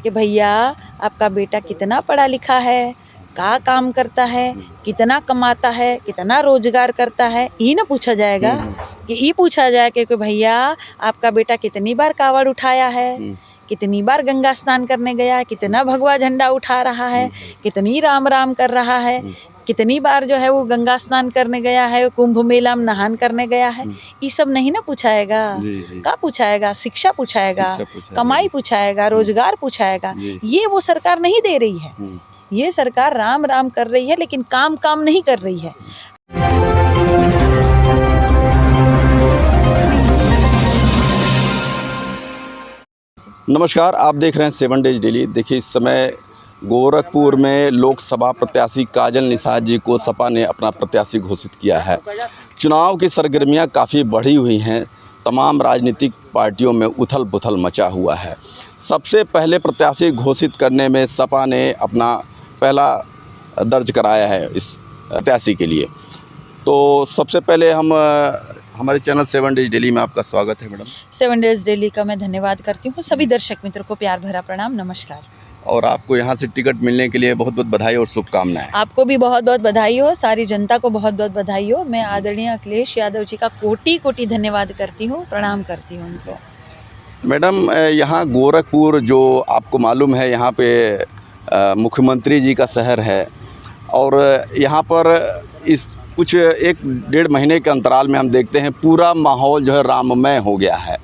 कि भैया आपका बेटा कितना पढ़ा लिखा है, कहाँ काम करता है, कितना कमाता है, कितना रोजगार करता है, ये ना पूछा जाएगा। कि ये पूछा जाए कि भैया आपका बेटा कितनी बार कावड़ उठाया है, कितनी बार गंगा स्नान करने गया है, कितना भगवा झंडा उठा रहा है, कितनी राम राम कर रहा है, कितनी बार जो है वो गंगा स्नान करने गया है, कुंभ मेला में नहान करने गया है। ये सब नहीं ना पूछाएगा। क्या पूछाएगा? शिक्षा पूछाएगा, कमाई पूछाएगा, रोजगार पूछाएगा। ये वो सरकार नहीं दे रही है। ये सरकार राम राम कर रही है लेकिन काम नहीं कर रही है। नमस्कार, आप देख रहे हैं 7 डेज डेली। देखिए, इस समय गोरखपुर में लोकसभा प्रत्याशी काजल निषाद जी को सपा ने अपना प्रत्याशी घोषित किया है। चुनाव की सरगर्मियां काफ़ी बढ़ी हुई हैं। तमाम राजनीतिक पार्टियों में उथल पुथल मचा हुआ है। सबसे पहले प्रत्याशी घोषित करने में सपा ने अपना पहला दर्ज कराया है इस प्रत्याशी के लिए। तो सबसे पहले हम हमारे चैनल 7 डेज डेली में आपका स्वागत है मैडम। 7 डेज डेली का मैं धन्यवाद करती हूँ। सभी दर्शक मित्रों को प्यार भरा प्रणाम, नमस्कार। और आपको यहाँ से टिकट मिलने के लिए बहुत बहुत बधाई और शुभकामनाएं। आपको भी बहुत बहुत बधाई हो, सारी जनता को बहुत बहुत बधाई हो। मैं आदरणीय अखिलेश यादव जी का कोटि कोटि धन्यवाद करती हूँ, प्रणाम करती हूँ उनको। मैडम, यहाँ गोरखपुर जो आपको मालूम है, यहाँ पे मुख्यमंत्री जी का शहर है और यहाँ पर इस कुछ 1-1.5 महीने के अंतराल में हम देखते हैं पूरा माहौल जो है राममय हो गया है।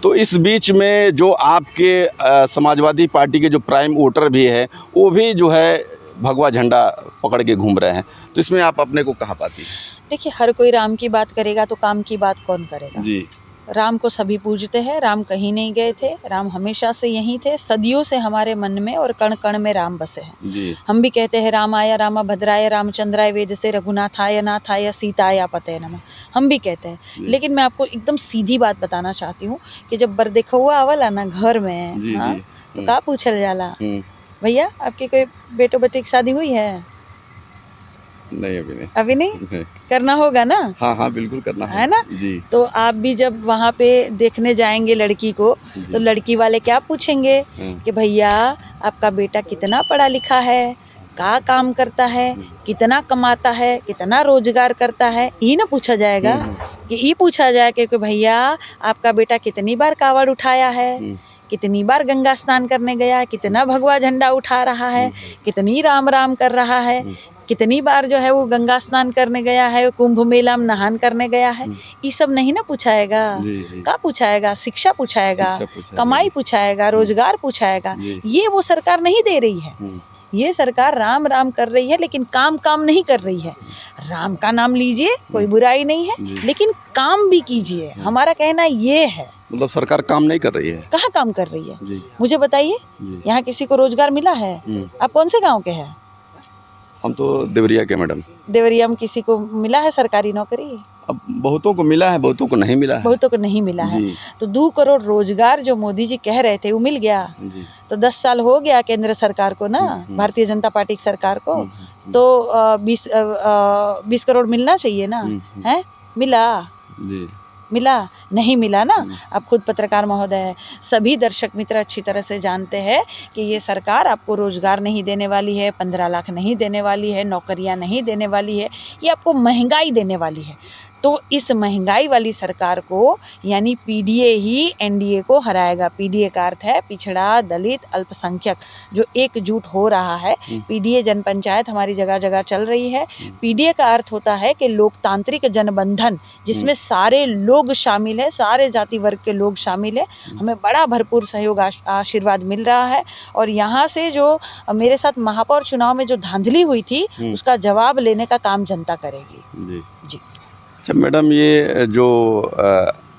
तो इस बीच में जो आपके समाजवादी पार्टी के जो प्राइम वोटर भी है, वो भी जो है भगवा झंडा पकड़ के घूम रहे हैं। तो इसमें आप अपने को कहाँ पाती हैं? देखिए, हर कोई राम की बात करेगा तो काम की बात कौन करेगा? जी। राम को सभी पूजते हैं। राम कहीं नहीं गए थे, राम हमेशा से यहीं थे। सदियों से हमारे मन में और कण कण में राम बसे हैं। जी। हम भी कहते हैं रामाय रामभद्राय रामचंद्राय वेद से रघुनाथाय नाथाय सीताय पते नमः। हम भी कहते हैं, लेकिन मैं आपको एकदम सीधी बात बताना चाहती हूँ कि जब बरदेखुआ आवला ना घर में, हाँ, तो का पूछल जाला, भैया आपकी कोई बेटो बेटी की शादी हुई है? नहीं, अभी नहीं। करना होगा ना? हाँ, बिल्कुल करना है ना जी। तो आप भी जब वहाँ पे देखने जाएंगे लड़की को, तो लड़की वाले क्या पूछेंगे कि भैया आपका बेटा कितना पढ़ा लिखा है, कहाँ काम करता है, कितना कमाता है, कितना रोजगार करता है, ये ना पूछा जाएगा। कि ये पूछा जाए कि भैया आपका बेटा कितनी बार कावड़ उठाया है, कितनी बार गंगा स्नान करने गया है, कितना भगवा झंडा उठा रहा है, कितनी राम राम कर रहा है, कितनी बार जो है वो गंगा स्नान करने गया है, कुंभ मेला में नहान करने गया है। ये सब नहीं ना पूछाएगा। क्या पूछाएगा? शिक्षा पूछाएगा, कमाई पूछाएगा, रोजगार पूछाएगा। ये वो सरकार नहीं दे रही है। ये सरकार राम राम कर रही है लेकिन काम नहीं कर रही है। राम का नाम लीजिए, कोई बुराई नहीं है, लेकिन काम भी कीजिए। हमारा कहना ये है। मतलब सरकार काम नहीं कर रही है? कहाँ काम कर रही है? मुझे बताइए, यहाँ किसी को रोजगार मिला है? आप कौन से गाँव के हैं? हम तो देवरिया के मैडम। देवरिया में किसी को मिला है सरकारी नौकरी? अब बहुतों को मिला है, बहुतों को नहीं मिला है। बहुतों को नहीं मिला है। तो 2 करोड़ रोजगार जो मोदी जी कह रहे थे वो मिल गया। तो 10 साल हो गया केंद्र सरकार को ना, भारतीय जनता पार्टी की सरकार को। तो 20 करोड़ मिलना चाहिए ना, है? मिला? मिला? नहीं मिला ना। अब खुद पत्रकार महोदय है, सभी दर्शक मित्र अच्छी तरह से जानते हैं कि ये सरकार आपको रोजगार नहीं देने वाली है, 15 लाख नहीं देने वाली है, नौकरियां नहीं देने वाली है, ये आपको महंगाई देने वाली है। तो इस महंगाई वाली सरकार को यानी पीडीए ही एनडीए को हराएगा। पीडीए का अर्थ है पिछड़ा, दलित, अल्पसंख्यक, जो एकजुट हो रहा है। पीडीए जन पंचायत हमारी जगह जगह चल रही है। पीडीए का अर्थ होता है कि लोकतांत्रिक जनबंधन, जिसमें सारे लोग शामिल है, सारे जाति वर्ग के लोग शामिल है। हमें बड़ा भरपूर सहयोग आशीर्वाद मिल रहा है। और यहाँ से जो मेरे साथ महापौर चुनाव में जो धांधली हुई थी, उसका जवाब लेने का काम जनता करेगी। जी। अच्छा मैडम, ये जो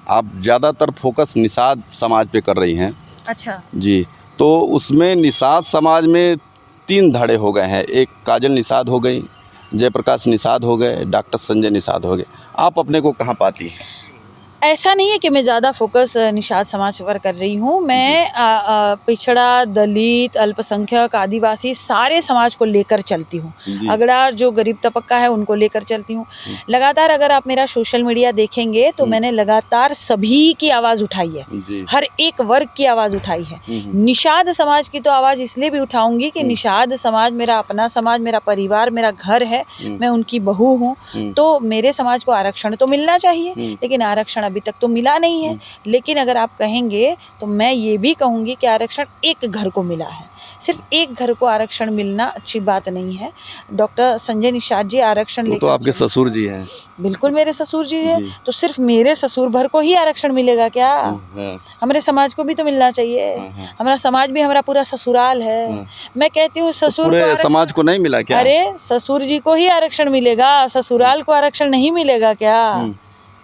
आप ज़्यादातर फोकस निषाद समाज पे कर रही हैं। अच्छा जी। तो उसमें निषाद समाज में 3 धड़े हो गए हैं। एक काजल निषाद हो गई, जयप्रकाश निषाद हो गए, डॉक्टर संजय निषाद हो गए। आप अपने को कहाँ पाती हैं? ऐसा नहीं है कि मैं ज़्यादा फोकस निषाद समाज पर कर रही हूँ। मैं पिछड़ा, दलित, अल्पसंख्यक, आदिवासी सारे समाज को लेकर चलती हूँ। अगड़ा जो गरीब तबका है उनको लेकर चलती हूँ। लगातार अगर आप मेरा सोशल मीडिया देखेंगे तो मैंने लगातार सभी की आवाज़ उठाई है, हर एक वर्ग की आवाज़ उठाई है। निषाद समाज की तो आवाज़ इसलिए भी उठाऊंगी कि निषाद समाज मेरा अपना समाज, मेरा परिवार, मेरा घर है, मैं उनकी बहू हूँ। तो मेरे समाज को आरक्षण तो मिलना चाहिए, लेकिन आरक्षण अभी तक तो मिला नहीं है। लेकिन अगर आप कहेंगे तो मैं ये भी कहूँगी कि आरक्षण एक घर को मिला है। सिर्फ एक घर को आरक्षण मिलना अच्छी बात नहीं है। डॉक्टर संजय निषाद जी आरक्षण लेकर, तो आपके ससुर जी हैं। बिल्कुल मेरे ससुर जी है, तो सिर्फ मेरे ससुर भर को ही आरक्षण मिलेगा क्या? हमारे समाज को भी तो मिलना चाहिए। हमारा समाज भी हमारा पूरा ससुराल है। मैं कहती हूँ ससुर पूरे समाज को नहीं मिला क्या? अरे ससुर जी को ही आरक्षण मिलेगा, ससुराल को आरक्षण नहीं मिलेगा क्या?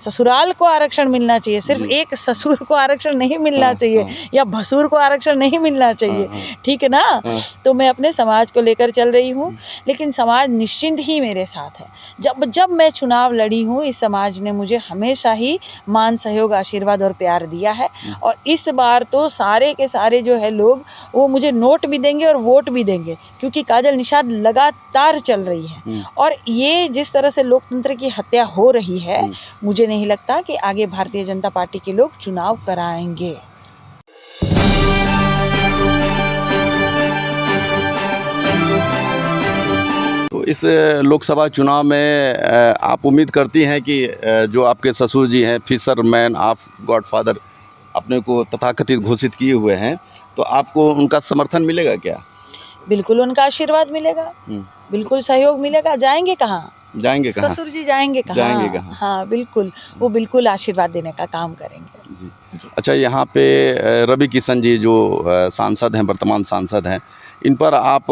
ससुराल को आरक्षण मिलना चाहिए, सिर्फ एक ससुर को आरक्षण नहीं मिलना चाहिए, या भसुर को आरक्षण नहीं मिलना चाहिए, ठीक है ना? तो मैं अपने समाज को लेकर चल रही हूँ, लेकिन समाज निश्चिंत ही मेरे साथ है। जब मैं चुनाव लड़ी हूँ, इस समाज ने मुझे हमेशा ही मान, सहयोग, आशीर्वाद और प्यार दिया है। और इस बार तो सारे के सारे जो है लोग वो मुझे नोट भी देंगे और वोट भी देंगे, क्योंकि काजल निषाद लगातार चल रही है। और ये जिस तरह से लोकतंत्र की हत्या हो रही है, मुझे नहीं लगता कि आगे भारतीय जनता पार्टी के लोग चुनाव कराएंगे। तो इस लोकसभा चुनाव में आप उम्मीद करती हैं कि जो आपके ससुर जी हैं, फिशरमैन ऑफ गॉडफादर अपने को तथाकथित घोषित किए हुए हैं, तो आपको उनका समर्थन मिलेगा क्या? बिल्कुल उनका आशीर्वाद मिलेगा, बिल्कुल सहयोग मिलेगा। जाएंगे कहाँ? जाएंगे कहाँ? ससुर जी जाएंगे कहाँ? जाएंगे कहाँ? हाँ बिल्कुल, वो बिल्कुल आशीर्वाद देने का काम करेंगे। जी। अच्छा, यहाँ पे रवि किशन जी जो सांसद हैं, वर्तमान सांसद हैं, इन पर आप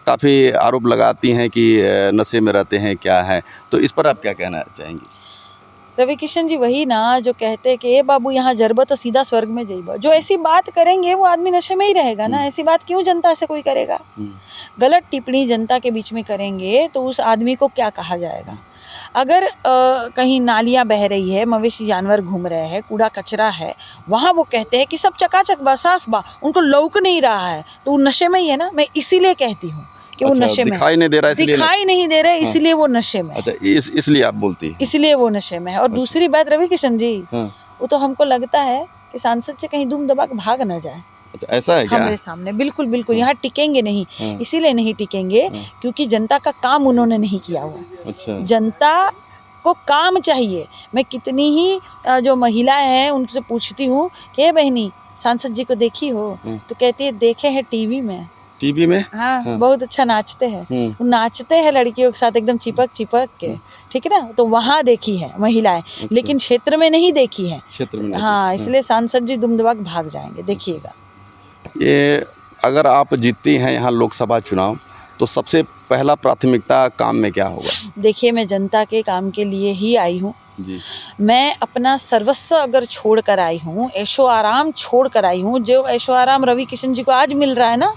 काफ़ी आरोप लगाती हैं कि नशे में रहते हैं, क्या है, तो इस पर आप क्या कहना चाहेंगी? रवि किशन जी वही ना जो कहते हैं कि ए बाबू यहाँ जरब तो सीधा स्वर्ग में जइब। जो ऐसी बात करेंगे वो आदमी नशे में ही रहेगा ना। ऐसी बात क्यों जनता से कोई करेगा? गलत टिप्पणी जनता के बीच में करेंगे तो उस आदमी को क्या कहा जाएगा? अगर कहीं नालियाँ बह रही है, मवेशी जानवर घूम रहे हैं, कूड़ा कचरा है, वहाँ वो कहते हैं कि सब चकाचक बा, साफ बा, उनको लौक नहीं रहा है, तो वो नशे में ही है ना। मैं इसीलिए कहती हूँ कि वो नशे में दिखाई नहीं दे रहा है, दिखाई नहीं दे रहे इसलिए वो नशे में। अच्छा, इसलिए आप बोलती हैं? इसलिए वो नशे में है। और दूसरी बात रवि किशन जी, वो तो हमको लगता है कि सांसद से कहीं दुम दबा के भाग न जाए। अच्छा, ऐसा है क्या? हमारे सामने बिल्कुल बिल्कुल यहाँ टिकेंगे नहीं। इसीलिए नहीं टिकेंगे क्योंकि जनता का काम उन्होंने नहीं किया हुआ। अच्छा। जनता को काम चाहिए। मैं कितनी ही जो महिलाएं हैं उनसे पूछती हूँ कि बहनी सांसद जी को देखी हो? तो कहती है देखे हैं टीवी में। टीवी में? हाँ, बहुत अच्छा नाचते हैं। वो नाचते हैं लड़कियों के साथ एकदम चिपक चिपक के, ठीक है ना। तो वहाँ देखी है महिलाएं, लेकिन क्षेत्र में नहीं देखी है। क्षेत्र में हाँ, इसलिए सांसद जी दुम दबा के भाग जाएंगे, देखिएगा। ये अगर आप जीतती हैं यहाँ लोकसभा चुनाव, तो सबसे पहला प्राथमिकता काम में क्या होगा? देखिए, मैं जनता के काम के लिए ही आई हूँ। जी। मैं अपना सर्वस्व अगर छोड़ कर आई हूँ, ऐशो आराम छोड़ कर आई हूँ, जो ऐशो आराम रवि किशन जी को आज मिल रहा है ना,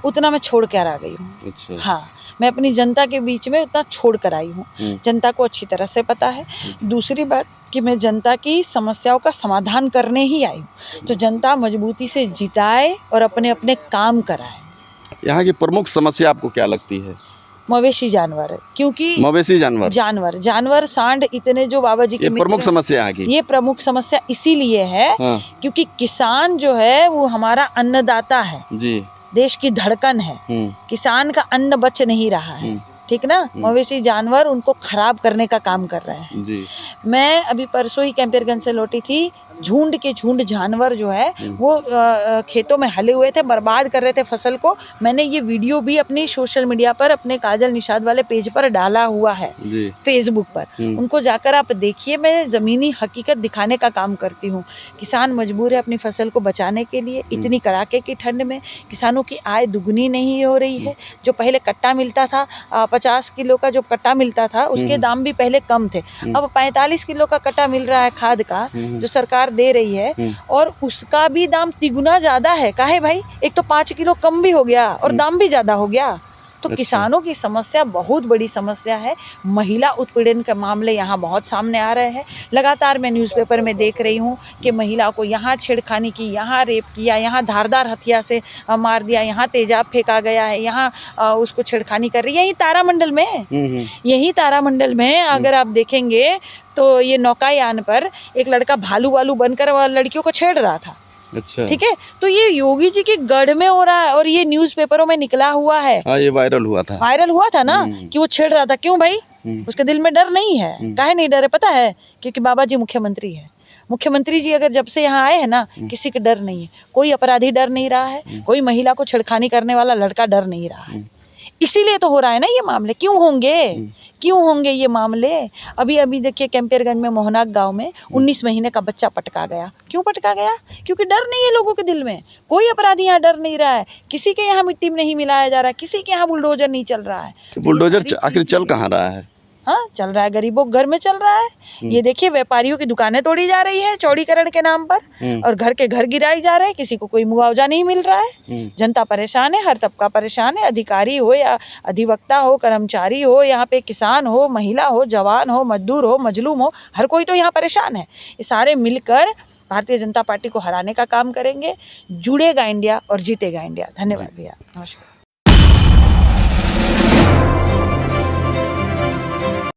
उतना मैं छोड़ कर आ गई हूँ। अच्छा। हाँ, मैं अपनी जनता के बीच में उतना छोड़ कर आई हूँ। जनता को अच्छी तरह से पता है। दूसरी बात कि मैं जनता की समस्याओं का समाधान करने ही आई हूँ। तो जनता मजबूती से जिताए और अपने अपने काम कराए। यहाँ की प्रमुख समस्या आपको क्या लगती है? मवेशी जानवर, क्योंकि मवेशी जानवर सांड इतने जो बाबा जी की प्रमुख समस्या यहाँ की। ये प्रमुख समस्या इसीलिए है क्योंकि किसान जो है वो हमारा अन्नदाता है जी, देश की धड़कन है। किसान का अन्न बच नहीं रहा है, ठीक ना। मवेशी जानवर उनको खराब करने का काम कर रहे हैं जी। मैं अभी परसों ही कैंपेरगंज से लौटी थी। झुंड के झुंड जानवर जो है वो खेतों में हले हुए थे, बर्बाद कर रहे थे फसल को। मैंने ये वीडियो भी अपनी सोशल मीडिया पर, अपने काजल निषाद वाले पेज पर डाला हुआ है, फेसबुक पर। उनको जाकर आप देखिए। मैं ज़मीनी हकीकत दिखाने का काम करती हूँ। किसान मजबूर है अपनी फसल को बचाने के लिए। इतनी कड़ाके की ठंड में किसानों की आय दुगनी नहीं हो रही है। जो पहले कट्टा मिलता था 50 किलो का, जो कट्टा मिलता था उसके दाम भी पहले कम थे। अब 45 किलो का कट्टा मिल रहा है खाद का, जो सरकार दे रही है, और उसका भी दाम तिगुना ज़्यादा है। काहे भाई? एक तो 5 किलो कम भी हो गया और दाम भी ज़्यादा हो गया। तो किसानों की समस्या बहुत बड़ी समस्या है। महिला उत्पीड़न के मामले यहाँ बहुत सामने आ रहे हैं। लगातार मैं न्यूज़पेपर में देख रही हूँ कि महिला को यहाँ छेड़खानी की, यहाँ रेप किया, यहाँ धारदार हथियार से मार दिया, यहाँ तेजाब फेंका गया है, यहाँ उसको छेड़खानी कर रही है। यही तारामंडल में, यही तारामंडल में अगर आप देखेंगे तो ये नौकायान पर एक लड़का भालू वालू बनकर लड़कियों को छेड़ रहा था। अच्छा, ठीक है, तो ये योगी जी के गढ़ में हो रहा है और ये न्यूज़पेपरों में निकला हुआ है। हाँ, ये वायरल हुआ था ना कि वो छेड़ रहा था। क्यों भाई? उसके दिल में डर नहीं है। काहे नहीं डर है पता है? क्योंकि बाबा जी मुख्यमंत्री है। मुख्यमंत्री जी अगर जब से यहाँ आए हैं ना, किसी का डर नहीं है, कोई अपराधी डर नहीं रहा है, कोई महिला को छेड़खानी करने वाला लड़का डर नहीं रहा है। इसीलिए तो हो रहा है ना ये मामले। क्यों होंगे ये मामले? अभी देखिए कैंपेरगंज में मोहनाक गांव में 19 महीने का बच्चा पटका गया। क्यों पटका गया? क्योंकि डर नहीं है लोगों के दिल में। कोई अपराधी यहाँ डर नहीं रहा है, किसी के यहाँ मिट्टी में नहीं मिलाया जा रहा है, किसी के यहाँ बुलडोजर नहीं चल रहा है। तो बुलडोजर आखिर चल कहाँ रहा है? हाँ, चल रहा है, गरीबों के घर में चल रहा है। ये देखिए व्यापारियों की दुकानें तोड़ी जा रही है चौड़ीकरण के नाम पर, और घर के घर गिराई जा रहे हैं। किसी को कोई मुआवजा नहीं मिल रहा है। जनता परेशान है, हर तबका परेशान है, अधिकारी हो या अधिवक्ता हो, कर्मचारी हो, यहाँ पे किसान हो, महिला हो, जवान हो, मजदूर हो, मजलूम हो, हर कोई तो यहाँ परेशान है। ये सारे मिलकर भारतीय जनता पार्टी को हराने का काम करेंगे। जुड़ेगा इंडिया और जीतेगा इंडिया। धन्यवाद भैया, नमस्कार।